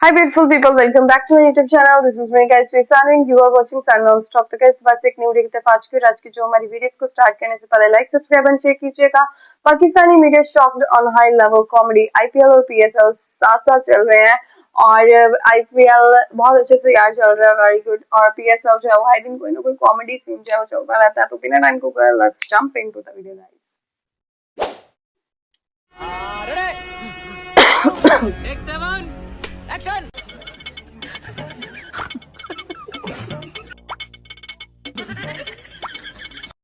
Hi beautiful people, welcome back to my YouTube channel. This is me guys Faisal and you are watching Sun Non-Stop. तो guys बस एक new video की तरफ आज की जो हमारी वीडियोस को स्टार्ट करने से पहले लाइक सब्सक्राइब एंड शेयर कीजिएगा। Pakistani media shocked on high level comedy IPL और पीएसएल साथ साथ चल रहे हैं और आईपीएल बहुत अच्छे से यार चल रहा है, वेरी गुड। और पीएसएल जो है वो हर दिन कोई ना कोई कॉमेडी सीन जो है वो चलता रहता है। तो बिना टाइम को let's jump into the video guys. Take 7 Action!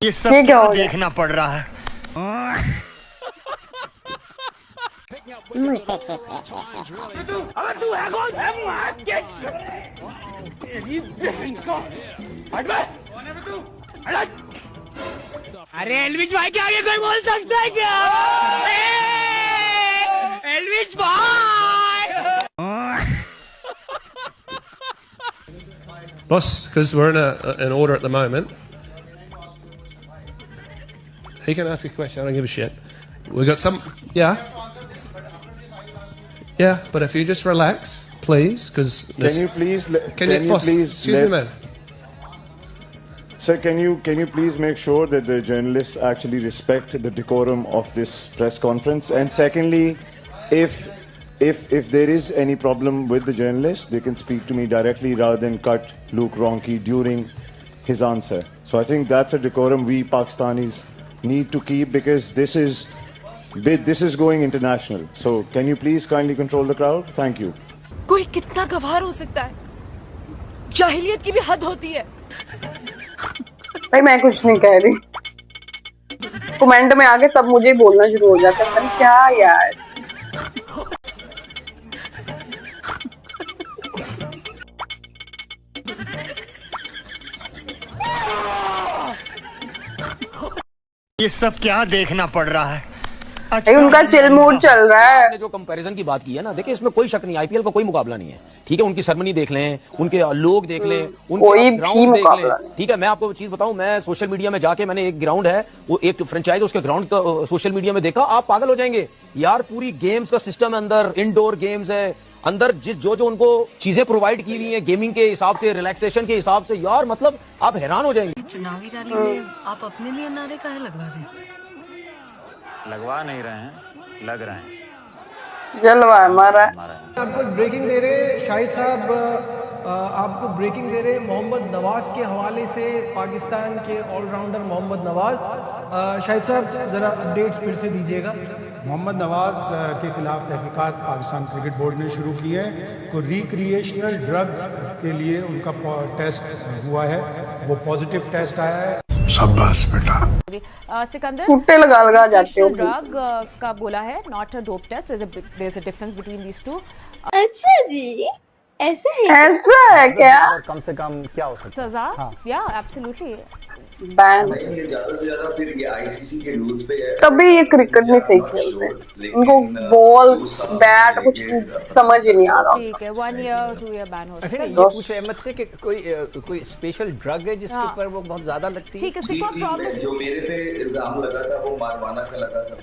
ये सब क्या देखना पड़ रहा है। अरे एलविश भाई के आगे कोई बोल सकता है क्या? एलविश भाई! Boss, because we're in an order at the moment. He can ask a question. I don't give a shit. We got some. Yeah. Yeah, but if you just relax, please, because can you please boss, excuse me, man. Sir, can you please make sure that the journalists actually respect the decorum of this press conference? And secondly, if there is any problem with the journalist, they can speak to me directly rather than cut Luke Ronchi during his answer. So I think that's a decorum we Pakistanis need to keep, because this is going international. So can you please kindly control the crowd? Thank you. कोई कितना गवार हो सकता है? जाहिलियत की भी हद होती है। भाई मैं कुछ नहीं कह रही, कमेंट में आके सब मुझे बोलना शुरू हो जाता है। क्या यार, ये सब क्या देखना पड़ रहा है। अच्छा, उनका चिल मूड चल रहा है। आपने जो कंपैरिजन की बात की है ना, देखिए इसमें कोई शक नहीं, आईपीएल का कोई मुकाबला नहीं है। ठीक है, उनकी सेरेमनी देख लें, उनके लोग देख लें, उनके ग्राउंड देख लें। ठीक है, मैं आपको चीज बताऊं, मैं सोशल मीडिया में जाके मैंने एक ग्राउंड है, वो एक फ्रेंचाइज उसके ग्राउंड का सोशल मीडिया में देखा, आप पागल हो जाएंगे यार। पूरी गेम्स का सिस्टम है अंदर, इंडोर गेम्स है अंदर, जो उनको चीजें प्रोवाइड की हुई है गेमिंग के हिसाब से, रिलैक्सेशन के हिसाब से, यार मतलब आप हैरान हो जाएंगे। चुनावी रैली में आप अपने लिए नारे काहे लगवा रहे हैं? लगवा नहीं रहे हैं, लग रहे हैं। जलवा है हमारा। आपको ब्रेकिंग दे रहे शाहिद साहब, आपको ब्रेकिंग दे रहे मोहम्मद नवाज के हवाले से, पाकिस्तान के ऑलराउंडर मोहम्मद नवाज। शाहिद साहब जरा अपडेट्स फिर से दीजिएगा। मोहम्मद नवाज के खिलाफ तहकीकात पाकिस्तान क्रिकेट बोर्ड ने शुरू की है। को रिक्रिएशनल ड्रग के लिए उनका टेस्ट हुआ है, वो पॉजिटिव टेस्ट आया है। शाबाश बेटा। सिकंदर छुट्टे लगा जाते हो। ड्रग का बोला है, not a dope test, there is a difference between these two. अच्छा जी, ऐसा है क्या? कम से कम क्या हो सकता है सजा? या एब्सोल्युटली बैन। ये ज्यादा से ज्यादा फिर ये आईसीसी के रूल्स पे है। तभी ये क्रिकेट नहीं सही खेलते, इनको बॉल बैट कुछ समझ ही नहीं आ रहा। ठीक है, 1 ईयर 2 ईयर बैन हो सकता है। ये पूछे अहमद से कि कोई स्पेशल ड्रग है जिसके ऊपर वो बहुत ज्यादा लगती है? ठीक है, सिर्फ प्रॉब्लम जो मेरे पे इल्जाम लगा था वो मारवाना का लगा था।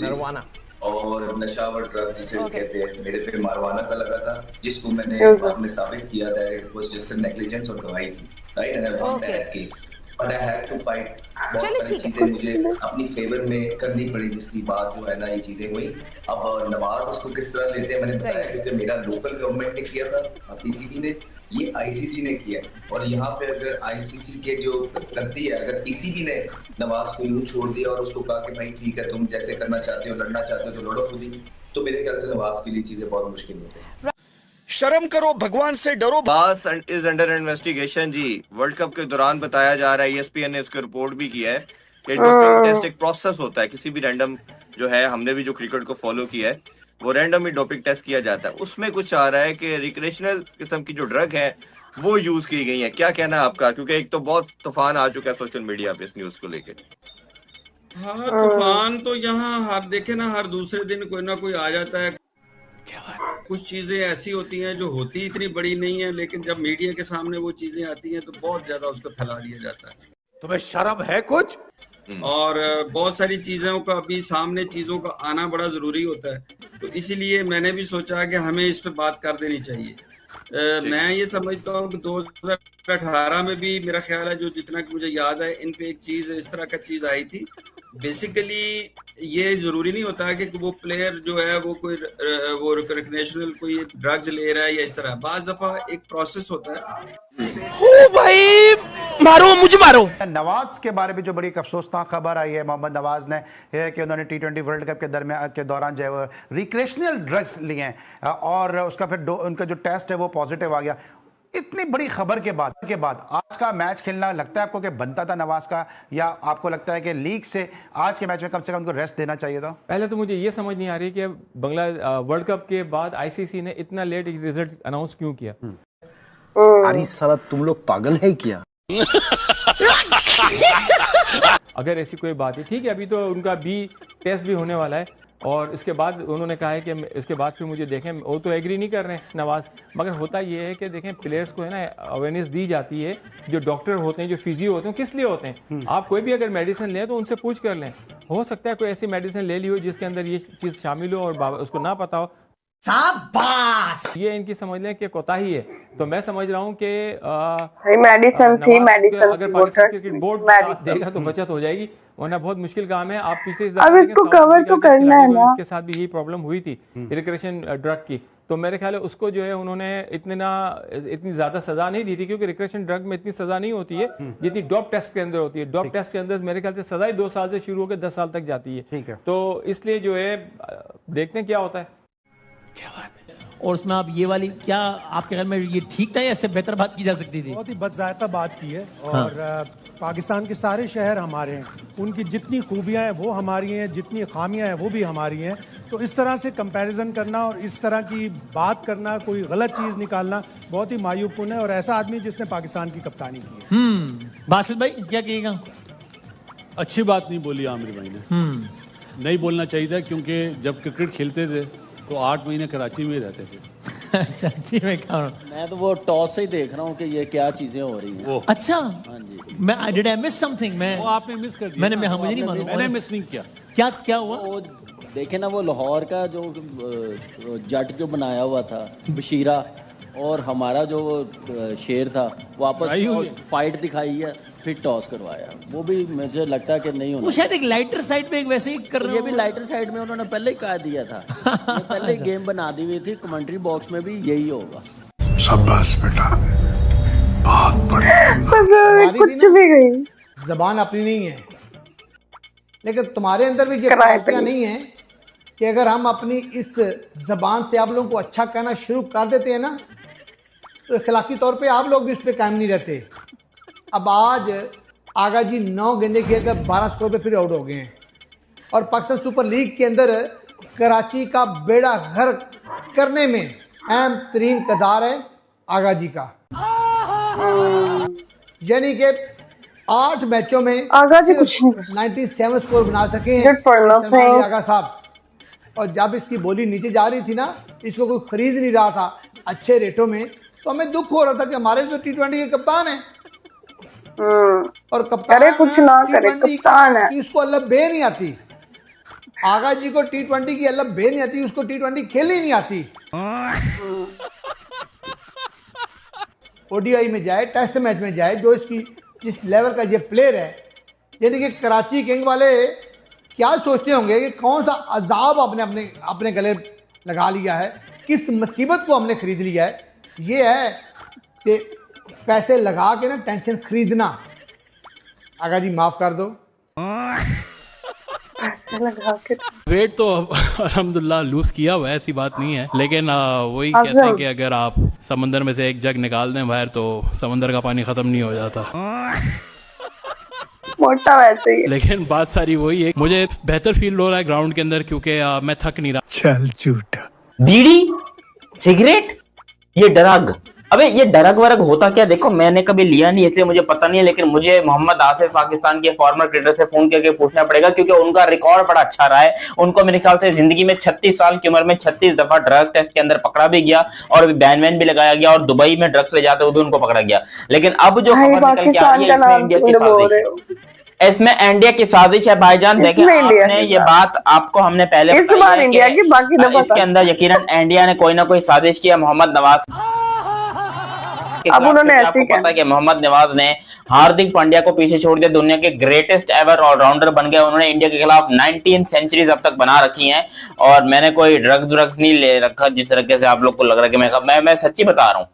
नरवाना और नशावर ड्रग जिसे कहते हैं, मेरे पे मारवाना का लगा था, जिसको मैंने बाद में साबित किया था इट वाज जस्ट नेग्लिजेंस और गवाही थी, right? And I won that case, but I had to fight. बहुत सारी चीजें मुझे अपनी फेवर में करनी पड़ी, जिसकी बात जो है ना ये चीजें हुई। अब नवाज उसको किस तरह लेते हैं मैंने बताया, क्योंकि मेरा लोकल गवर्नमेंट ने किया था, पीसीबी ने, ये आईसीसी ने किया। और यहाँ पे अगर आईसीसी के जो करती है, अगर पीसीबी ने नवाज को यूं छोड़ दिया और उसको कहा कि भाई ठीक है तुम जैसे करना चाहते हो, लड़ना चाहते हो तो लड़ो खुद ही, तो मेरे ख्याल से नवाज के लिए चीजें बहुत मुश्किल होती है। शर्म करो, भगवान से डरो। बास इज अंडर इन्वेस्टिगेशन जी। वर्ल्ड कप के दौरान बताया जा रहा है, ईएसपीएन ने इसको रिपोर्ट भी किया है कि डोपिंग टेस्ट एक प्रोसेस होता है। किसी भी रैंडम जो है, हमने भी जो क्रिकेट को फॉलो किया है, वो रैंडम ही डोपिंग टेस्ट किया जाता है। उसमें कुछ आ रहा है कि रिक्रिएशनल किस्म की जो ड्रग है वो यूज की गई है। क्या कहना है आपका? क्योंकि एक तो बहुत तूफान आ चुका है सोशल मीडिया पे इस न्यूज को लेके। हाँ, तूफान तो यहाँ हर देखे ना, हर दूसरे दिन कोई ना कोई आ जाता है। कुछ चीजें ऐसी होती हैं जो होती इतनी बड़ी नहीं है, लेकिन जब मीडिया के सामने वो चीजें आती हैं तो बहुत ज्यादा उसको फैला दिया जाता है। तुम्हें शर्म है कुछ? और बहुत सारी चीजों का अभी सामने चीजों का आना बड़ा जरूरी होता है, तो इसीलिए मैंने भी सोचा कि हमें इस पे बात कर देनी चाहिए। मैं ये समझता हूँ कि 2018 में भी मेरा ख्याल है, जो जितना कि मुझे याद है, इन पे एक चीज इस तरह का चीज आई थी। बेसिकली ये जरूरी नहीं होता है कि वो प्लेयर जो है वो कोई वो रिक्रिएशनल कोई ड्रग्स ले रहा है या इस तरह, बाज दफा एक प्रोसेस होता है। ओ भाई मारो मुझे मारो। नवाज के बारे में जो बड़ी एक अफसोसनाक खबर आई है, मोहम्मद नवाज ने, है कि उन्होंने T20 वर्ल्ड कप के दौरान जो है वो रिक्रिएशनल ड्रग्स लिए हैं और उसका फिर उनका जो टेस्ट है वो पॉजिटिव आ गया। इतनी बड़ी खबर के बाद आज का मैच खेलना लगता है आपको कि बनता था नवाज का, या आपको लगता है कि लीग से आज के मैच में कम से कम उनको रेस्ट देना चाहिए था? पहले तो मुझे ये समझ नहीं आ रही कि बंगला वर्ल्ड कप के बाद आईसीसी ने इतना लेट रिजल्ट अनाउंस क्यों किया। अरे साला तुम लोग पागल है क्या? अगर ऐसी कोई बात है, ठीक है, अभी तो उनका बी टेस्ट भी होने वाला है और इसके बाद उन्होंने कहा है कि इसके बाद फिर मुझे देखें, वो तो एग्री नहीं कर रहे हैं नवाज, मगर होता ये है कि देखें प्लेयर्स को है ना अवेयरनेस दी जाती है। जो डॉक्टर होते हैं, जो फिजियो होते हैं, किस लिए होते हैं? आप कोई भी अगर मेडिसिन लें तो उनसे पूछ कर लें, हो सकता है कोई ऐसी मेडिसिन ले ली हो जिसके अंदर ये चीज़ शामिल हो और उसको ना पता हो। शाबाश! ये इनकी समझ लें कि कोताही है। तो मैं समझ रहा हूँ कि मेडिसिन थी, मेडिसिन अगर पाकिस्तान क्रिकेट बोर्ड देगा तो बचत हो जाएगी, वरना बहुत मुश्किल काम है। आप पिछले अब इसको कवर तो करना है ना। के साथ भी यही प्रॉब्लम हुई थी रिक्रिएशन ड्रग की, तो मेरे ख्याल है उसको जो है उन्होंने इतनी ज्यादा सजा नहीं दी थी, क्योंकि रिक्रिएशन ड्रग में इतनी सजा नहीं होती है जितनी डॉप टेस्ट के अंदर होती है। डॉप टेस्ट के अंदर मेरे ख्याल से सजा ही 2 साल से शुरू होकर 10 साल तक जाती है। ठीक है, तो इसलिए जो है देखते हैं क्या होता है। क्या बात है। और उसमें आप ये वाली, क्या आपके ख्याल में ये ठीक था या इससे बेहतर बात की जा सकती थी? बहुत ही बदजायका बात की है और पाकिस्तान के सारे शहर हमारे हैं, उनकी जितनी खूबियां हैं वो हमारी हैं, जितनी खामियां हैं वो भी हमारी हैं। तो इस तरह से कंपैरिजन करना और इस तरह की बात करना, कोई गलत चीज निकालना बहुत ही मायूबकुन है, और ऐसा आदमी जिसने पाकिस्तान की कप्तानी की है। बासित भाई क्या कहिएगा? अच्छी बात नहीं बोली आमिर भाई ने, नहीं बोलना चाहिए था, क्योंकि जब क्रिकेट खेलते थे तो 8 महीने कराची में रहते थे। अच्छा, जी मैं क्या मैं तो वो टॉस से ही देख रहा हूँ कि ये क्या चीजें हो रही हैं। अच्छा, हाँ जी, मैं डिड आई मिस समथिंग? मैं वो आपने मिस कर दिया। मैंने मुझे नहीं मालूम, मैंने मिस नहीं किया। क्या हुआ? वो देखे ना, वो लाहौर का जो जट जो बनाया हुआ था बशीरा, और हमारा जो शेर था, वापस फाइट दिखाई है, फिर टॉस करवाया। वो भी मुझे लगता है कि नहीं होना। वो शायद एक लाइटर साइड पे एक वैसे ही कर रहे ये भी लाइटर साइड में उन्होंने पहले ही कहा दिया था। ये पहले ही गेम बना दी हुई थी, कमेंट्री बॉक्स में भी यही होगा। शाबाश बेटा, बहुत बढ़िया। कुछ भी गई जबान अपनी नहीं है, लेकिन तुम्हारे अंदर भी ये क्वालिटियां नहीं है कि अगर हम अपनी इस जबान से आप लोगों को अच्छा कहना शुरू कर देते हैं ना, तो इखलाकी तौर पे आप लोग भी उस पर कायम नहीं रहते। अब आज आगा जी 9 गेंदे खेलकर 12 स्कोर पे फिर आउट हो गए हैं, और पाकिस्तान सुपर लीग के अंदर कराची का बेड़ा गर्क करने में अहम तरीन किरदार है आगा जी का। यानी कि 8 मैचों में आगा जी कुछ 97 स्कोर बना सके हैं आगा साहब। और जब इसकी बोली नीचे जा रही थी ना, इसको कोई खरीद नहीं रहा था अच्छे रेटों में, तो हमें दुख हो रहा था कि हमारे जो T20 के कप्तान हैं, और कप्तान करे कुछ ना करे, कप्तान है, इसको अल्लाह बे नहीं आती। आगा जी को T20 की अल्लाह बे नहीं आती, उसको T20 खेलनी नहीं आती। ODI में जाए, टेस्ट मैच में जाए, जो इसकी जिस लेवल का ये प्लेयर है, यानी कि कराची किंग वाले क्या सोचते होंगे कि कौन सा अजाब आपने अपने गले लगा लिया है, किस मुसीबत को हमने खरीद लिया है। ये है कि पैसे लगा के ना टेंशन खरीदना। आगा जी माफ कर दो। पैसे लगा के वेट तो अल्हम्दुलिल्लाह लूज किया हुआ है, ऐसी बात नहीं है, लेकिन वही कहते हैं कि अगर आप समंदर में से एक जग निकाल दें बाहर, तो समंदर का पानी खत्म नहीं हो जाता। मोटा वैसे ही। लेकिन बात सारी वही है, मुझे बेहतर फील हो रहा है ग्राउंड के अंदर, क्योंकि मैं थक नहीं रहा। चल झूठा। बीड़ी, सिगरेट, ये ड्रग, अबे ये ड्रग वर्ग होता क्या? देखो मैंने कभी लिया नहीं इसलिए मुझे पता नहीं है, लेकिन मुझे मोहम्मद आसिफ पाकिस्तान के फॉर्मर क्रिकेटर से फोन करके पूछना पड़ेगा, क्योंकि उनका रिकॉर्ड बड़ा अच्छा रहा है। उनको मेरे ख्याल से जिंदगी में 36 साल की उम्र में 36 दफा ड्रग टेस्ट के अंदर पकड़ा भी गया, और बैन भी लगाया गया, और दुबई में ड्रग्स ले जाते हुए भी उनको पकड़ा गया। लेकिन अब जो खबर निकल के आ रही है, इसमें इंडिया की साजिश। इसमें इंडिया की साजिश है भाईजान। देखें आपने ये बात आपको हमने पहले इस बार इंडिया की, बाकी दफा इसके अंदर यकीनन इंडिया ने कोई ना कोई साजिश की है मोहम्मद नवाज अब उन्होंने ऐसे आपको पता है कि मोहम्मद नवाज ने हार्दिक पांड्या को पीछे छोड़ दिया, दुनिया के ग्रेटेस्ट एवर ऑलराउंडर बन गए। उन्होंने इंडिया के खिलाफ 19 सेंचुरीज अब तक बना रखी हैं। और मैंने कोई ड्रग्स नहीं ले रखा जिस तरीके से आप लोग को लग रहा है कि मैं सच्ची बता रहा हूँ।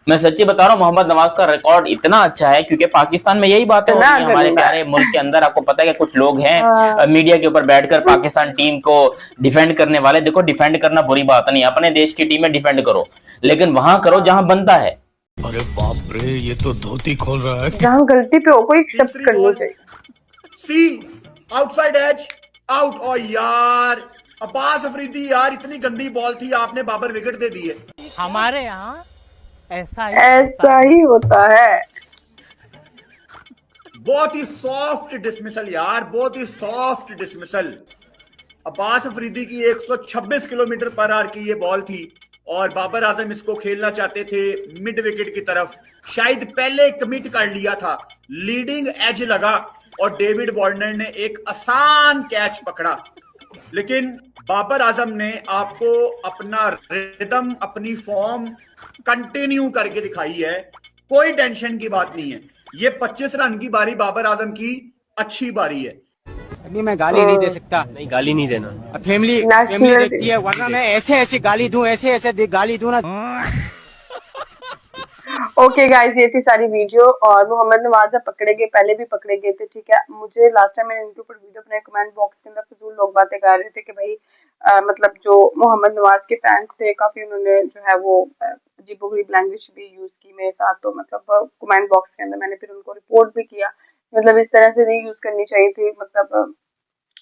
मैं सच्ची बता रहा हूँ, मोहम्मद नवाज का रिकॉर्ड इतना अच्छा है क्योंकि पाकिस्तान में यही बातें होती हैं हमारे प्यारे मुल्क के अंदर। आपको पता है कि कुछ लोग हैं मीडिया के ऊपर बैठकर पाकिस्तान टीम को डिफेंड करने वाले। देखो, डिफेंड करना बुरी बात नहीं, अपने देश की टीम में डिफेंड करो, लेकिन वहां करो जहां बनता है। अरे बाप रे, ये तो धोती खोल रहा है। जहां गलती पे हो कोई एक्सेप्ट करनी चाहिए। सी आउटसाइड एज आउट। और यार अब्बास अफरीदी, यार इतनी गंदी बॉल थी, आपने बाबर विकेट दे दी है। हमारे यहाँ ऐसा ही होता है। बहुत ही सॉफ्ट डिसमिसल यार, बहुत ही सॉफ्ट डिसमिसल। अब्बास अफरीदी की 126 किलोमीटर पर आवर की ये बॉल थी और बाबर आजम इसको खेलना चाहते थे मिड विकेट की तरफ। शायद पहले कमिट कर लिया था, लीडिंग एज लगा और डेविड वार्नर ने एक आसान कैच पकड़ा, लेकिन बाबर आजम ने आपको अपना रिदम, अपनी फॉर्म कंटिन्यू करके दिखाई है। कोई टेंशन की बात नहीं है। ये 25 रन की बारी बाबर आजम की अच्छी बारी है। नहीं, मैं गाली नहीं दे सकता। नहीं, गाली नहीं देना, फैमिली देखती है, वरना मैं ऐसे गाली दूं, ऐसे गाली दूं ना। ओके गाइस, ये थी सारी वीडियो। और मोहम्मद नवाज पकड़े गए, पहले भी पकड़े गए थे, ठीक है। मुझे लास्ट टाइम मैंने इनके ऊपर वीडियो बनाई, कमेंट बॉक्स के अंदर फजूल लोग बातें कर रहे थे कि भाई मतलब जो मोहम्मद नवाज के फैंस थे काफी, उन्होंने जो है वो अजीबोगरीब लैंग्वेज भी यूज की मेरे साथ। तो मतलब कमेंट बॉक्स के अंदर मैंने फिर उनको रिपोर्ट भी किया, मतलब इस तरह से नहीं यूज करनी चाहिए थी, मतलब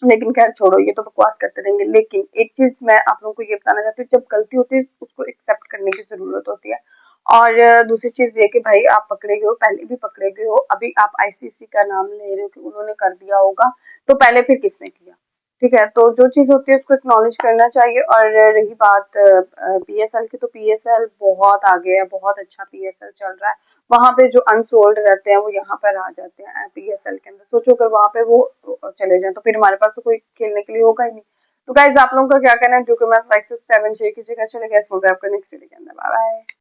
लेकिन खैर छोड़ो, ये तो बकवास करते रहेंगे। लेकिन एक चीज मैं आप लोगों को ये बताना चाहती हूँ, जब गलती होती है उसको एक्सेप्ट करने की जरूरत होती है। और दूसरी चीज ये कि भाई आप पकड़े गए हो, पहले भी पकड़े गए हो, अभी आप आईसीसी का नाम ले रहे हो कि उन्होंने कर दिया होगा, तो पहले फिर किसने किया, ठीक है। तो जो चीज होती है उसको एक्नॉलेज करना चाहिए। और रही बात पीएसएल की, तो पीएसएल बहुत आगे है, बहुत अच्छा पीएसएल चल रहा है। वहां पे जो अनसोल्ड रहते हैं वो यहाँ पर आ जाते हैं पीएसएल के अंदर। सोचो अगर वहां पे वो चले जाए तो फिर हमारे पास तो कोई खेलने के लिए होगा ही नहीं। तो गाइस, आप लोगों का क्या कहना है? जो कि मैं लाइक सब्सक्राइब शेयर कीजिएगा। चलेगा इस मूवी आपका नेक्स्ट वीडियो के अंदर। Bye bye.